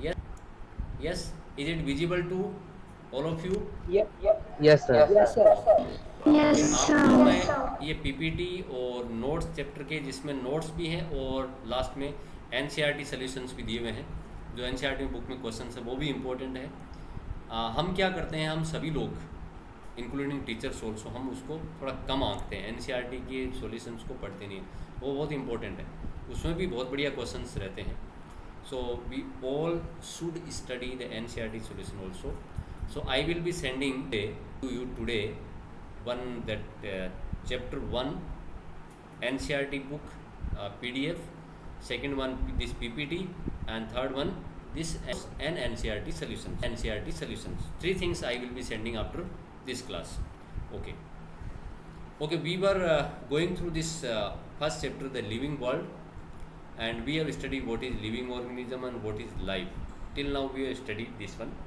Yes, yes. Is it visible to all of you? Yep. Yes, sir. Yes, sir. Okay, Yes, आपको sir. मैं ये PPT और notes chapter के, जिसमें notes भी हैं और लास्ट में एनसीईआरटी सॉल्यूशंस भी दिए हुए हैं। जो एनसीईआरटी बुक में क्वेश्चंस है वो भी इम्पोर्टेंट है। हम क्या करते हैं, हम सभी लोग इंक्लूडिंग टीचर्स ऑल्सो, हम उसको थोड़ा कम आंकते हैं, एनसीईआरटी के सॉल्यूशंस को पढ़ते नहीं हैं। वो बहुत इंपॉर्टेंट है, उसमें भी बहुत बढ़िया क्वेश्चंस रहते हैं। So we all should study the NCERT solution also. So I will be sending to you today one that chapter 1 NCERT book PDF, second one this PPT, and third one this and NCERT solutions. NCERT solutions. Three things I will be sending after this class. Okay. Okay, we were going through this first chapter, the living world, and we have studied what is living organism and what is life. Till now we have studied this one.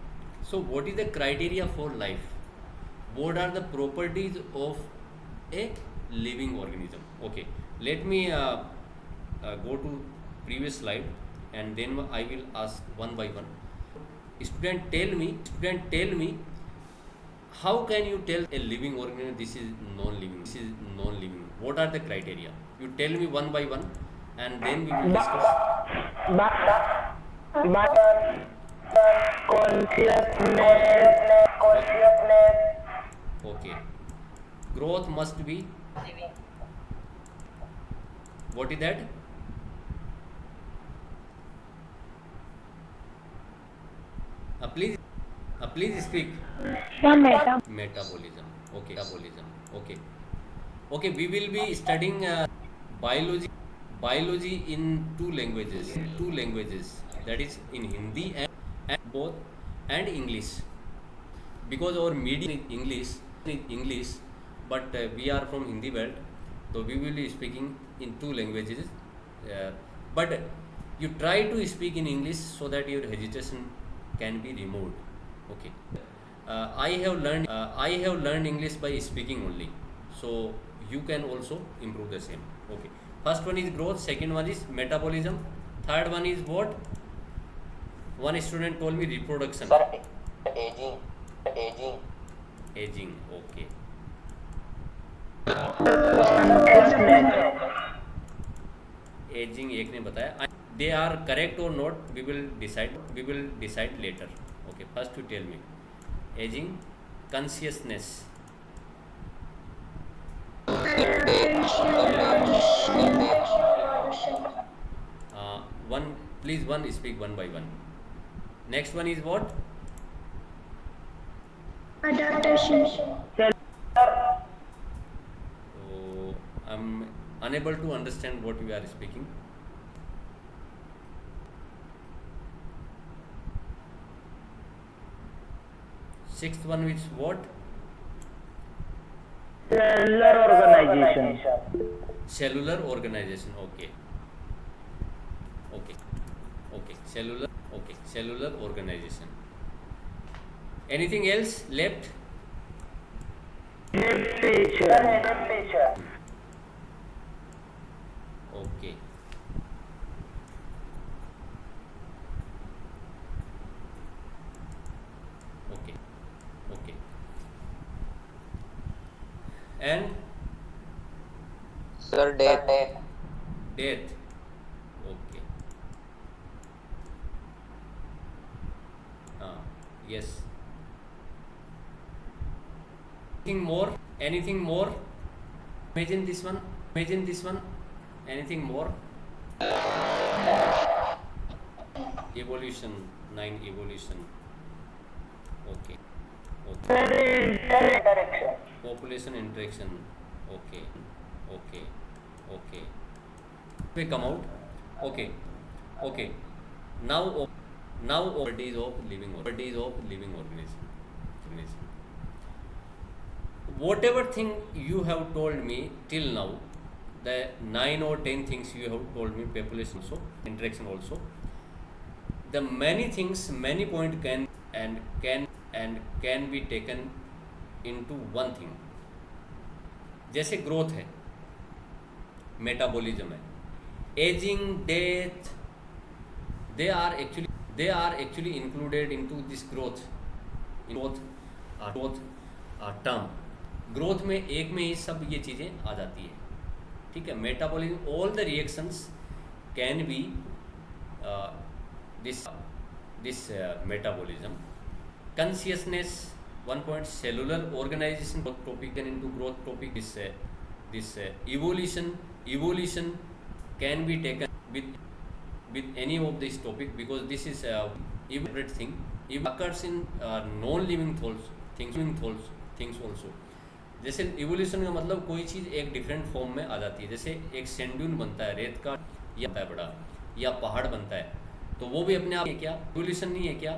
So what is the criteria for life? What are the properties of a living organism? Okay, let me go to previous slide, and then I will ask one by one. Student, tell me, how can you tell a living organism this is non-living? This is non-living. What are the criteria? You tell me one by one, and then we will discuss. Consciousness. Okay. Growth must be. What is that? Please speak. Metabolism. Okay. Metabolism. Okay. Okay. We will be studying biology in two languages. That is in Hindi and both and English. Because our medium is English, but we are from Hindi belt, so we will be speaking in two languages. But you try to speak in English so that your hesitation can be removed. Okay. I have learned English by speaking only, so you can also improve the same. Okay. First one is growth. Second one is metabolism. Third one is what? One student told me reproduction. Sir, aging. Okay. Aging एक ने बताया. They are correct or not? We will decide later. Okay. First you tell me. Aging, consciousness. One speak one by one. Next one is what? Adaptation. So I'm unable to understand what you are speaking. Sixth one is what? Cellular organization. Cellular organization. Okay. Cellular organization. Anything else left? Adaptation. Okay. And Sir, death. death. Okay. Yes. Anything more? Imagine this one. Anything more? Evolution. 9 evolution. Okay. Direction. Population interaction. Okay. We come out. Okay. Now properties of living organism. Whatever thing you have told me till now, the 9 or 10 things you have told me, population also, interaction also, the many things, many point can be taken into one thing. जैसे growth है, metabolism है, ageing, death, they are actually included into this growth term. Growth में एक में ही सब ये चीज़ें आ जाती है, ठीक है. Metabolism, all the reactions can B this metabolism. Consciousness, one point, cellular organization topic, then into growth topic. This evolution can be taken with any of this topic, because this is a separate thing. It occurs in non-living things also. जैसे evolution का मतलब कोई चीज़ एक different form में आ जाती है. जैसे एक सैंडड्यून बनता है रेत का, या बनता है बड़ा, या पहाड़ बनता है, तो वो भी अपने आप क्या इवोल्यूशन नहीं है क्या?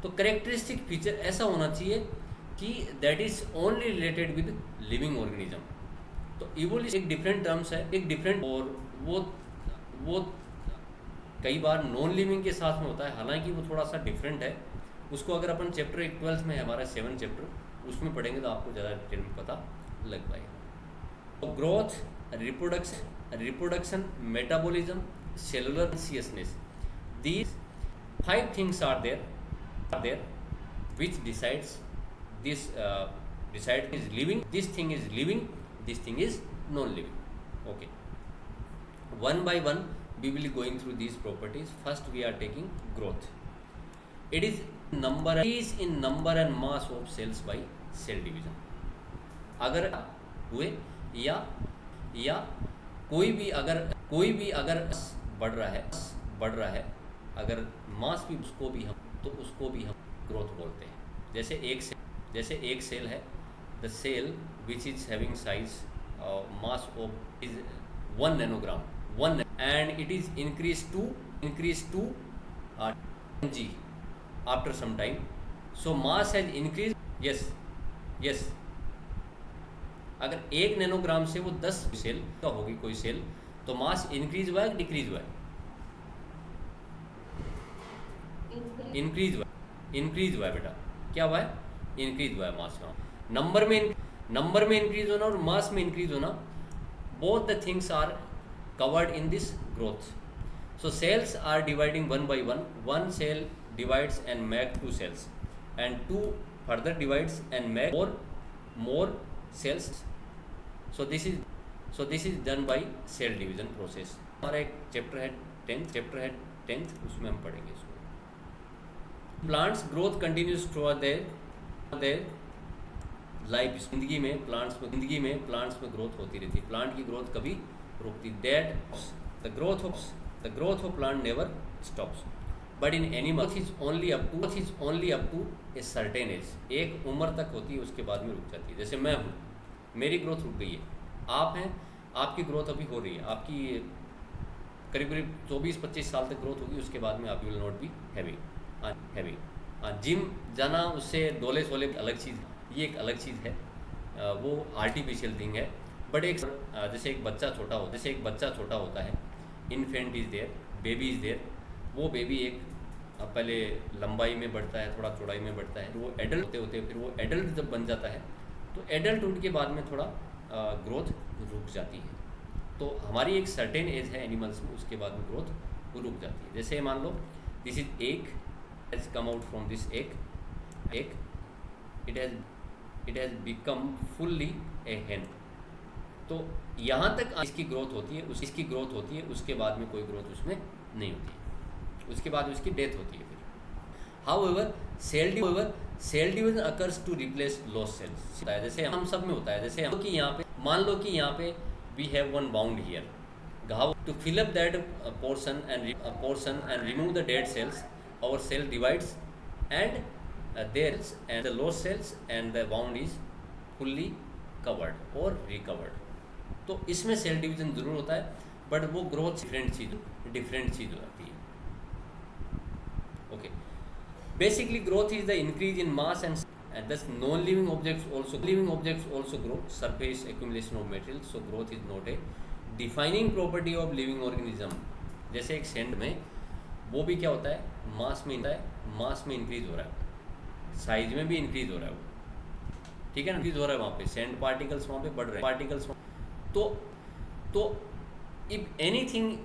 तो करेक्टरिस्टिक फीचर ऐसा होना चाहिए कि that is only related with living organism. तो इवोल्यूशन एक डिफरेंट टर्म्स है, एक डिफरेंट, और वो कई बार नॉन लिविंग के साथ में होता है, हालांकि वो थोड़ा सा डिफरेंट है. उसको अगर अपन चैप्टर 12 में है हमारा 7 चैप्टर, उसमें पढ़ेंगे तो आपको ज़्यादा डिटेल में पता लग पाएगा. तो growth, reproduction, metabolism, cellular consciousness, these 5 things are there which decides this is living, this thing is living, this thing is non-living. Okay, one by one we will be going through these properties. First we are taking growth. It is in number and mass of cells by cell division. अगर हुए या कोई भी अगर बढ़ रहा है, अगर मास भी उसको भी हम ग्रोथ बोलते हैं. जैसे एक सेल है, the cell which is having size mass of is 1 nanogram, and it is increased to mg after some time. So mass has increased. Yes. अगर 1 नैनोग्राम से वो 10 सेल का होगी कोई सेल, तो मास इंक्रीज हुआ है डिक्रीज हुआ है? इंक्रीज हुआ है बेटा. क्या हुआ है? इंक्रीज हुआ है मास का. नंबर में इंक्रीज होना और मास में इंक्रीज होना, both the things are covered in this growth. So cells are dividing 1 by 1. 1 cell divides and make 2 cells, and 2 further divides and make more cells. So this is done by cell division process. हमारा एक chapter है 10th, उसमें हम पढ़ेंगे इसको. Plants growth continues through their life. जिंदगी में plants में ग्रोथ होती रहती है. प्लांट की ग्रोथ कभी रुकती, that the growth of plant never stops. But in animal is only up to a certain age. एक उम्र तक होती है, उसके बाद में रुक जाती है. जैसे मैं हूँ, मेरी ग्रोथ रुक गई है. आप हैं, आपकी ग्रोथ अभी हो रही है. आपकी करीब 24-25 साल तक ग्रोथ होगी, उसके बाद में आप will not be having. Gym जाना, उससे डोले सोले अलग चीज़, ये एक अलग चीज़ है, वो आर्टिफिशियल थिंग है. बट जैसे एक बच्चा छोटा होता है, infant is there, baby is there. वो बेबी एक पहले लंबाई में बढ़ता है, थोड़ा चौड़ाई में बढ़ता है, वो एडल्ट होते फिर वो एडल्ट जब बन जाता है, तो एडल्टहुड के बाद में थोड़ा ग्रोथ रुक जाती है. तो हमारी एक सर्टेन एज है एनिमल्स में, उसके बाद में ग्रोथ रुक जाती है. जैसे मान लो this is egg has come out from this egg. It has become fully a hen. तो यहाँ तक इसकी ग्रोथ होती है, उसके बाद में कोई ग्रोथ उसमें नहीं होती है, उसके बाद उसकी डेथ होती है. फिर however cell division occurs to replace lost cells. जैसे हम सब में होता है. जैसे हम कि यहाँ पे मान लो कि यहाँ पे we have one wound here, to fill up that portion and remove the dead cells, our cell divides and the lost cells and the wound is fully covered or recovered. तो इसमें सेल डिवीजन जरूर होता है, but वो growth different चीज़ होती है. Okay, basically growth is the increase in mass and thus non-living objects also grow. Surface accumulation of material. So growth is not a defining property of living organism. जैसे एक send में वो भी क्या होता है, मास में इंक्रीज हो रहा है, साइज में भी इंक्रीज हो रहा है वो, ठीक है ना, इंक्रीज हो रहा है. वहाँ पे सेंड पार्टिकल्स वहाँ पे बढ़ रहे हैं, तो if anything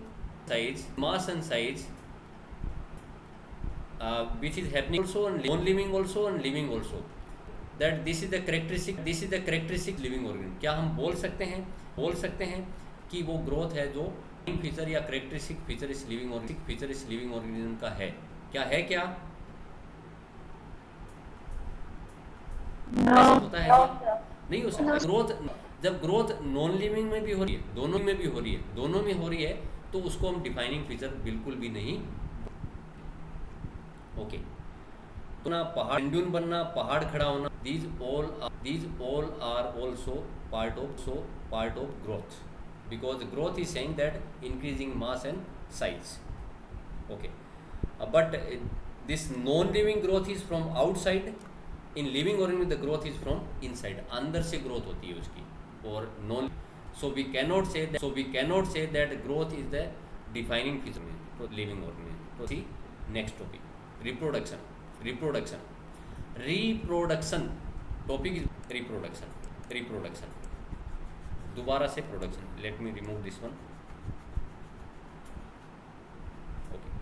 size, mass and size which is happening also on non-living also and living also. That this is the characteristic living organism. क्या हम बोल सकते हैं कि वो ग्रोथ है जो फीचर या करेक्टरिस्टिक फीचर इस लिविंग ऑर्गेनिज्म का है क्या? ऐसा होता है क्या? नहीं हो सकता। जब ग्रोथ नॉन लिविंग में भी हो रही है, दोनों में हो रही है तो उसको हम डिफाइनिंग फीचर बिल्कुल भी नहीं। ओके, तो ना पहाड़ खड़ा होना, these all are also part of growth, because growth is saying that increasing mass and size. Okay, but this non-living growth is from outside. In living organism the growth is from inside, अंदर से growth होती है उसकी, और non. So we cannot say that growth is the defining feature for living organism. So see next topic, reproduction. Topic is reproduction. दोबारा से production. Let me remove this one. Okay.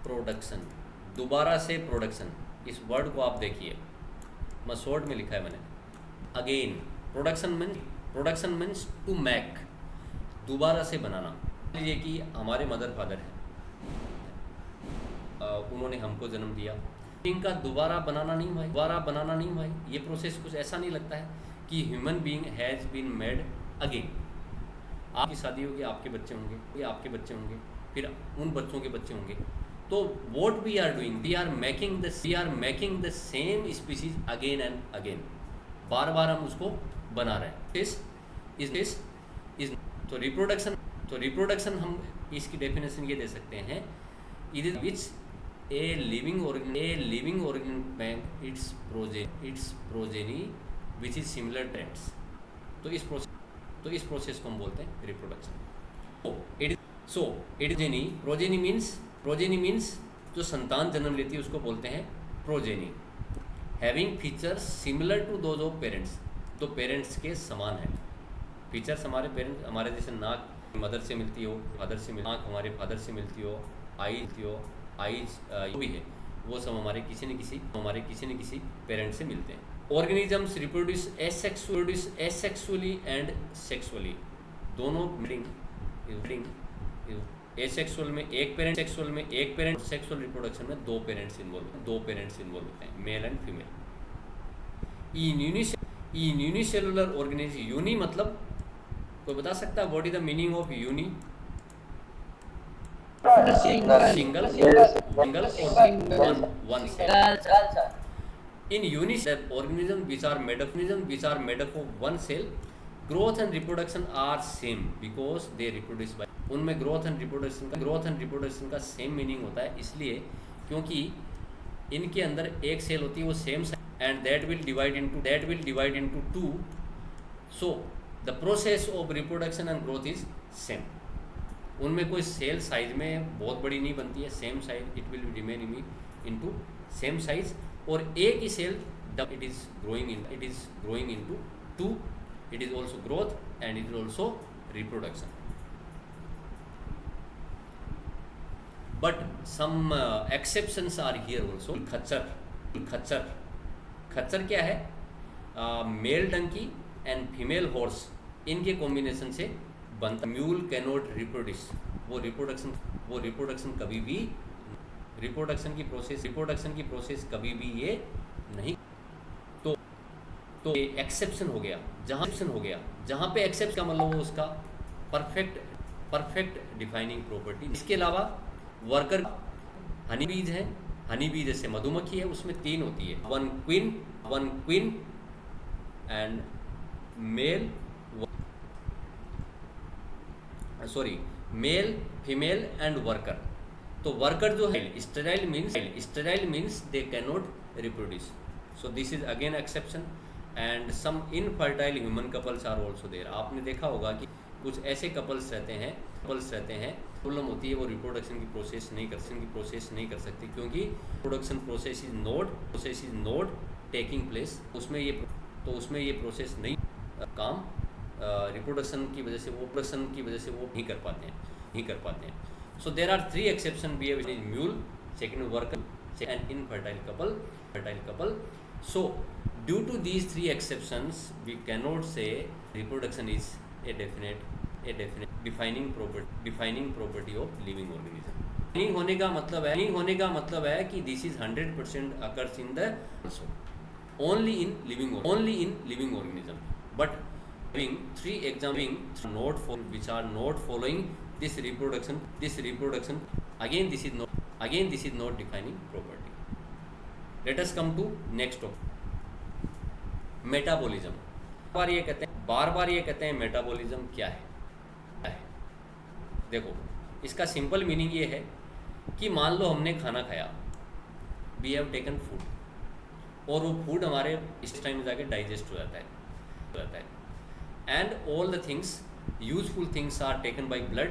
Production, दोबारा से production. इस word को आप देखिए, मैं short में लिखा है मैंने. Again production means to make, दोबारा से बनाना. लीजिए कि हमारे मदर फादर हैं, उन्होंने हमको जन्म दिया. इनका दोबारा बनाना नहीं हुआ. ये प्रोसेस कुछ ऐसा नहीं लगता है कि human being has been made again. आपकी शादी होगी, आपके बच्चे होंगे, फिर उन बच्चों के बच्चे होंगे. तो what we are doing, we are making the same species again and again. बार बार हम उसको बना रहे हैं. दिस इज तो रिप्रोडक्शन हम इसकी डेफिनेशन ये दे सकते हैं, it is which a living organism bank it's progeny which is similar trends. तो इस प्रोसेस को हम बोलते हैं रिप्रोडक्शन. प्रोजेनी मीन्स जो संतान जन्म लेती है उसको बोलते हैं progeny. Having features similar to those of parents, तो पेरेंट्स के समान है. फीचर्स हमारे जैसे नाक मदर से मिलती हो, फादर से मिलती, आँख हमारे फादर से मिलती हो, आईज जो भी है वो सब हमारे किसी न किसी पेरेंट से मिलते हैं. Organisms reproduce asexually and sexually. दोनों ब्रीडिंग एसेक्सुअल में एक पेरेंट, सेक्सुअल रिप्रोडक्शन में दो पेरेंट्स इन्वॉल्व होते हैं, male and female. In unicellular organism, uni मतलब कोई बता सकता है what is the meaning of uni? Single और one cell. In unicell organism which are made up of one cell, growth and reproduction are same because they reproduce by. उनमें growth and reproduction का same meaning होता है, इसलिए क्योंकि इनके अंदर एक सेल होती है वो same and that will divide into two. So the process of reproduction and growth is same. उनमें कोई सेल साइज में बहुत बड़ी नहीं बनती है, same size, it will remain into same size. और एक ही cell it is growing into two. It is also growth and it is also reproduction. But some exceptions are here also. खच्चर क्या है? Male donkey and female horse, इनके combination से बनता. Mule cannot reproduce. वो रिप्रोडक्शन कभी भी reproduction की प्रोसेस कभी भी ये नहीं. तो ये एक्सेप्शन हो गया. जहाँ पे एक्सेप्ट का मतलब वो उसका परफेक्ट डिफाइनिंग प्रॉपर्टी. इसके अलावा वर्कर हनी बीज है. हनी बीज जैसे मधुमक्खी है, उसमें 3 होती है, one queen and male female and worker. तो वर्कर जो है sterile means they can not reproduce. So this is again exception. And some infertile human couples are also there. आपने देखा होगा कि कुछ ऐसे कपल्स रहते हैं प्रॉब्लम होती है, वो रिप्रोडक्शन की प्रोसेस नहीं कर सकती क्योंकि production process is not taking place. उसमें ये तो उसमें ये प्रोसेस नहीं काम रिप्रोडक्शन की वजह से वो नहीं कर पाते हैं so there are 3 exception be is mule, second work and infertile couple so due to these 3 exceptions we cannot say reproduction is a definite defining property of living organism. नहीं होने का मतलब है कि this is 100% occurs in the also only in living organism, but having 3 examples which are not following this reproduction again this is not defining property. Let us come to next topic, metabolism. बार बार ये कहते हैं metabolism क्या है. देखो इसका simple meaning ये है कि मान लो हमने खाना खाया, वी हैव टेकन फूड, और वो फूड हमारे इस टाइम में जाके डाइजेस्ट हो जाता है and all the things useful things are taken by blood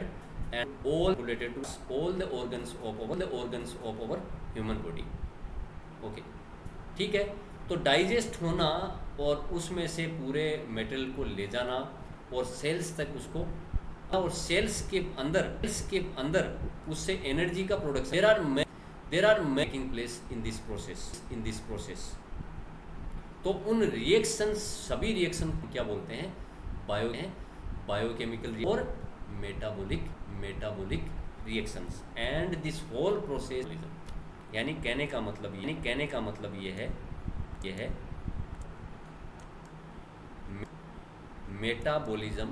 and all related to all the organs of our human body. Okay ठीक है. तो डाइजेस्ट होना और उसमें से पूरे मेटेरियल को ले जाना और सेल्स तक उसको, और सेल्स के अंदर उससे एनर्जी का production, there are making place in this process. तो उन रिएक्शंस, सभी रिएक्शन को क्या बोलते हैं? बायोकेमिकल और metabolic reactions. And this whole process, यानी कहने का मतलब ये है मेटाबॉलिज्म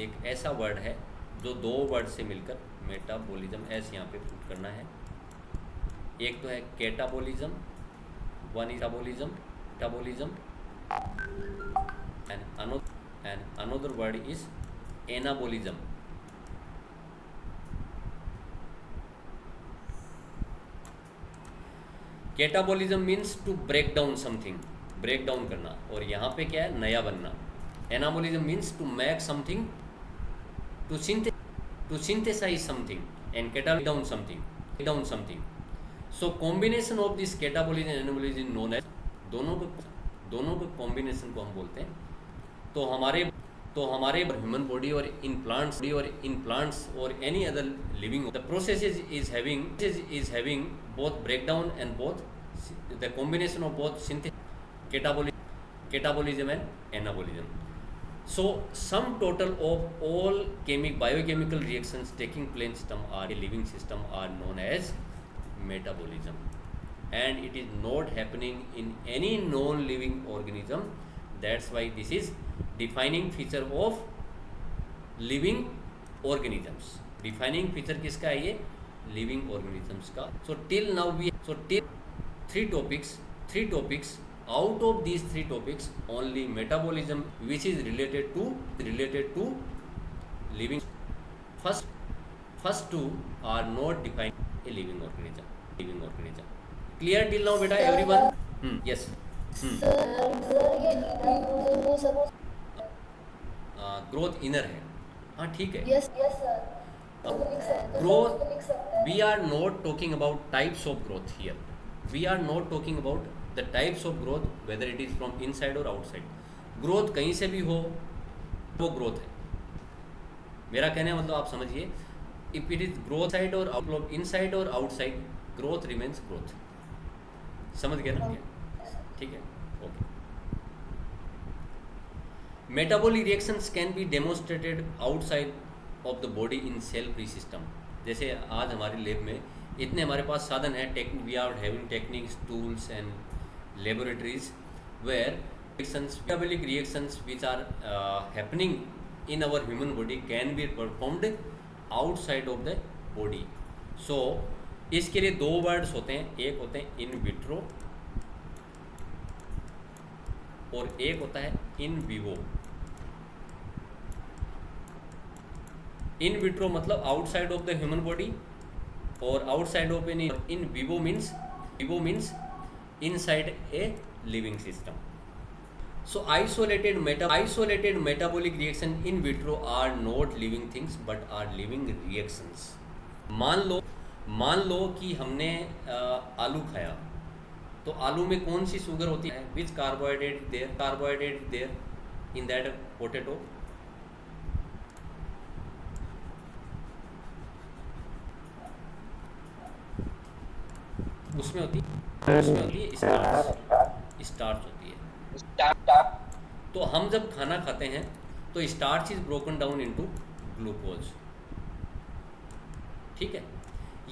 एक ऐसा वर्ड है जो 2 वर्ड से मिलकर मेटाबॉलिज्म ऐसे यहाँ पे पुट करना है. एक तो है catabolism, one is metabolism and another word is anabolism. Catabolism means to break down something, break down करना, और यहाँ पे क्या है? नया बनना. Anabolism means to make something, to synthesize something and down something. So combination of this catabolism and anabolism is known as, दोनों के कॉम्बिनेशन को हम बोलते हैं. तो हमारे ह्यूमन बॉडी और इन प्लांट्स और any other living, the process is having both breakdown and both the combination of both catabolism and anabolism. So sum total of all biochemical reactions taking place in system are a living system are known as metabolism, and it is not happening in any non-living organism. That's why this is defining feature of living organisms. Defining feature किसका है? ये living organisms का. So till now three topics. Out of these 3 topics, only metabolism, which is related to living. First 2 are not defined a living organism. Clear till now, beta? Everyone? Yes. Growth inner है. हाँ ठीक है. Yes sir. Growth, we are not talking about types of growth here. We are not talking about the types of growth, whether it is from inside or outside. Growth कहीं से भी हो वो growth है. मेरा कहने का मतलब आप समझिए, if it is growth side और आउटलॉक इनसाइड और आउटसाइड, ग्रोथ रिमेन्स ग्रोथ. समझ गए ना? ठीक है. Okay. Metabolic reactions can be demonstrated outside of the body in cell free system. जैसे आज हमारे लैब में इतने हमारे पास साधन है, we are having techniques, tools and laboratories where metabolic reactions which are happening in our human body can be performed outside of the body. So इसके लिए 2 वर्ड्स होते हैं. एक होते हैं इन विट्रो और एक होता है इन विवो. इन विट्रो मतलब outside of the human body, और outside of in vivo means inside a living system. So isolated metabolic reaction in vitro are not living things but are living reactions. मान लो कि हमने आलू खाया, तो आलू में कौन सी शुगर होती है? Which carbohydrate there in that potato? उसमें होती है स्टार्च होती है। तो हम जब खाना खाते हैं तो starch is broken down into glucose, ठीक है।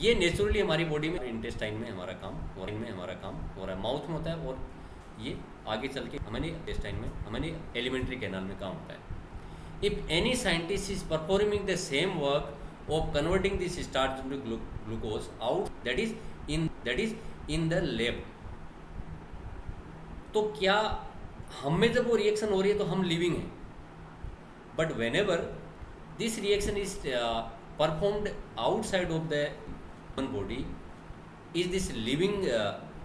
ये नेचुरली हमारी बॉडी में इंटेस्टाइन में हमारा काम हो रहा है, माउथ में होता है, और ये आगे चल के हमारे इंटेस्टाइन में, हमारे एलिमेंट्री कैनाल में काम होता है। If any scientist is performing the same work of converting this starch into glucose out that is in the lab, तो क्या हम में जब वो रिएक्शन हो रही है तो हम लिविंग हैं, but when ever this reaction is performed outside of the body, is this living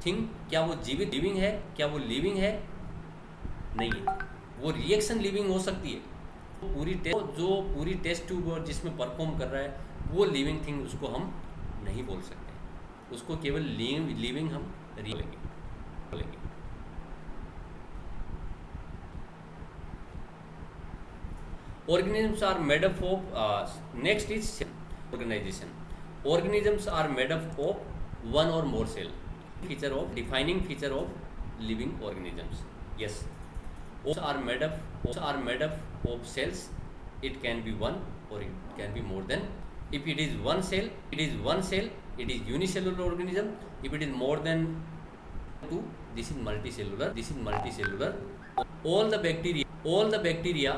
thing, क्या वो जीवित लिविंग है? क्या वो लिविंग है? नहीं है। वो रिएक्शन लिविंग हो सकती है, जो पूरी टेस्ट ट्यूब और जिसमें परफॉर्म कर रहा है वो लिविंग थिंग, उसको हम नहीं बोल सकते, उसको केवल लिविंग हम बोलेंगे। Organisms are made up of next is organization. Organisms are made up of one or more cell. Defining feature of living organisms. Yes, also are made up of cells. It can be one or it can be more than. If it is one cell, it is unicellular organism. If it is more than two, this is multicellular. All the bacteria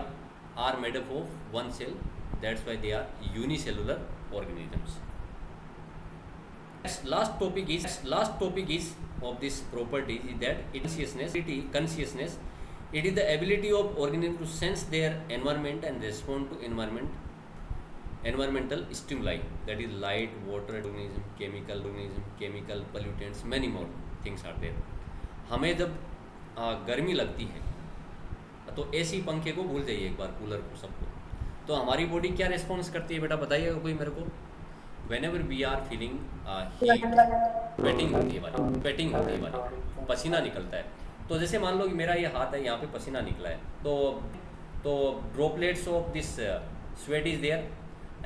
are made up of one cell, that's why they are unicellular organisms. Last topic is of this property is that consciousness. It is the ability of organism to sense their environment and respond to environmental stimuli, that is light, water, chemical pollutants, many more things are there. हमें जब गर्मी लगती है तो AC पंखे को भूल जाइए एक बार, कूलर को, सबको, तो हमारी बॉडी क्या रिस्पॉन्स करती है बेटा, बताइएगा कोई मेरे को। Whenever we are feeling heat, sweating होती है हमारी, पसीना निकलता है। तो जैसे मान लो कि मेरा ये हाथ है, यहाँ पे पसीना निकला है, तो droplets of this sweat is there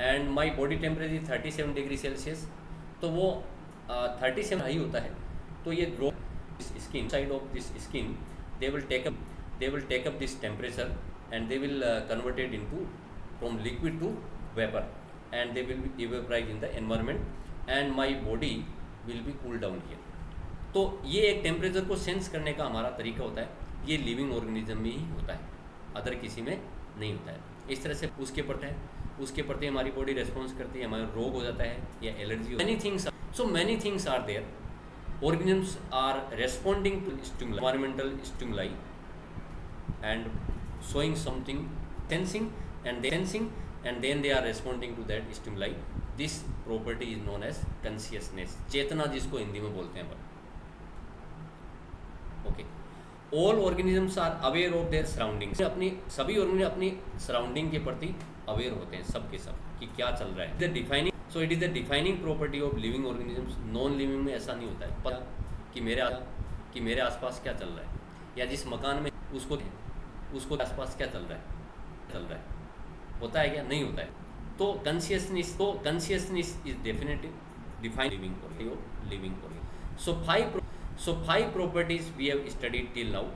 and my body temperature is 37 degree Celsius, तो वो 37 हाई होता है, तो ये drop skin side of this skin they will take up this temperature and they will convert it into from liquid to vapor and they will be evaporized in the environment and my body will be cool down here. तो ये एक temperature को sense करने का हमारा तरीका होता है, ये लिविंग ऑर्गेनिज्म में ही होता है, अदर किसी में नहीं होता है। इस तरह से उसके प्रति हमारी बॉडी रेस्पॉन्स करती है, हमारा रोग हो जाता है या allergy, many things are there. Organisms are responding to stimuli, environmental stimuli, and showing something, sensing, and then they are responding to that stimuli. This property is known as consciousness, चेतना जिसको हिंदी में बोलते हैं। Okay, all organisms are aware of their surroundings. सभी organism अपनी surrounding के प्रति aware होते हैं, सब के सब, कि क्या चल रहा है। It is the defining property of living organisms. Non living में ऐसा नहीं होता है पता कि मेरे आसपास क्या चल रहा है, या जिस मकान में उसको आसपास क्या चल रहा है, होता है क्या? नहीं होता है। तो consciousness is definitely define living organism. So 5 properties we have studied till now.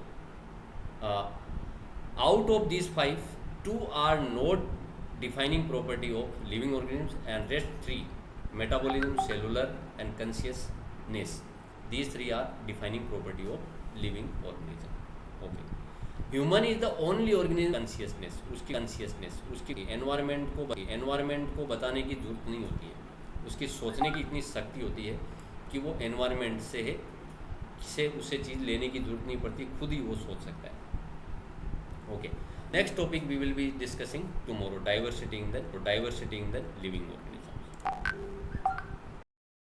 Out of these 5, 2 are not defining property of living organisms and rest 3, metabolism, cellular and consciousness. These 3 are defining property of living organism. Okay. Human is the only organism consciousness. उसकी environment को बताने की जरूरत नहीं होती है, उसकी सोचने की इतनी शक्ति होती है कि वो environment से उसे चीज़ लेने की जरूरत नहीं पड़ती, खुद ही वो सोच सकता है। Okay, next topic we will be discussing tomorrow, diversity in the living organism.